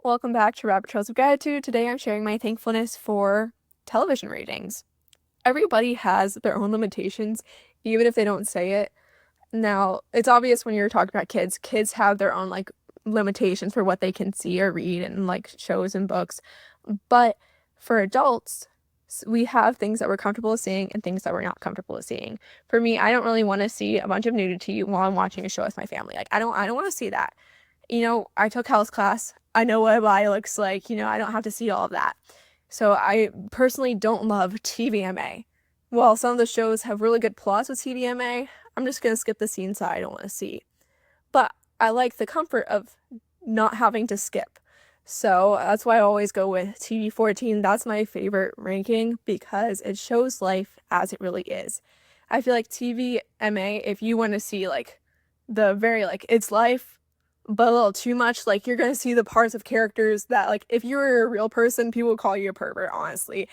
Welcome back to Rabbit Trails of Gratitude. Today I'm sharing my thankfulness for television ratings. Everybody has their own limitations, even if they don't say it. Now, it's obvious when you're talking about kids. Kids have their own limitations for what they can see or read and shows and books. But for adults, we have things that we're comfortable with seeing and things that we're not comfortable with seeing. For me, I don't really want to see a bunch of nudity while I'm watching a show with my family. I don't want to see that. I took health class. I know what a body looks like. I don't have to see all of that. So I personally don't love TVMA. While some of the shows have really good plots with TVMA, I'm just going to skip the scenes that I don't want to see. But I like the comfort of not having to skip. So that's why I always go with TV-14. That's my favorite ranking because it shows life as it really is. I feel like TVMA, if you want to see the very it's life but a little too much, you're gonna see the parts of characters that if you were a real person, people would call you a pervert, honestly.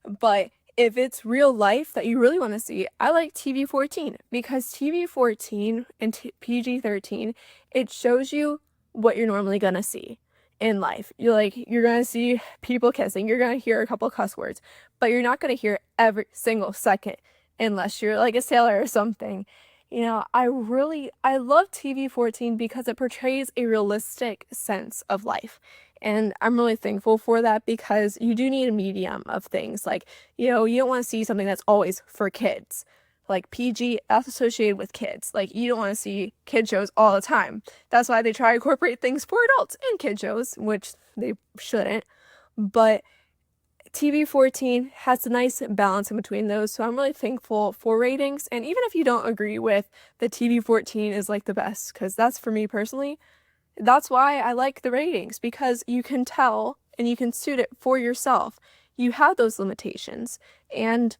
But if it's real life that you really want to see, I like TV-14 because TV-14 and PG-13, it shows you what you're normally gonna see in life. You're gonna see people kissing, you're gonna hear a couple cuss words, but you're not gonna hear every single second unless you're like a sailor or something. I love TV-14 because it portrays a realistic sense of life. And I'm really thankful for that because you do need a medium of things. You don't want to see something that's always for kids. Like PG, that's associated with kids. You don't want to see kid shows all the time. That's why they try to incorporate things for adults in kid shows, which they shouldn't. But TV-14 has a nice balance in between those, so I'm really thankful for ratings. And even if you don't agree with the TV-14 is the best, because that's for me personally, that's why I like the ratings, because you can tell and you can suit it for yourself. You have those limitations, and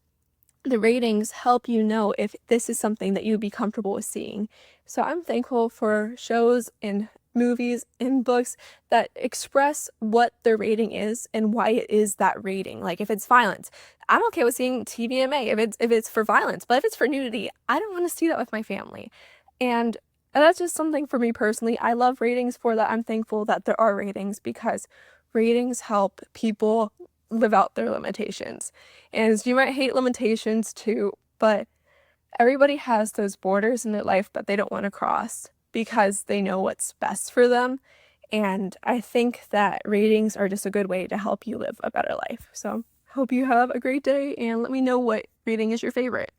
the ratings help you know if this is something that you'd be comfortable with seeing. So I'm thankful for shows and movies and books that express what the rating is and why it is that rating. If it's violence, I'm okay with seeing TVMA if it's for violence, but if it's for nudity, I don't want to see that with my family. And that's just something for me personally. I love ratings for that. I'm thankful that there are ratings because ratings help people live out their limitations. And you might hate limitations too, but everybody has those borders in their life that they don't want to cross because they know what's best for them. And I think that ratings are just a good way to help you live a better life. So hope you have a great day and let me know what rating is your favorite.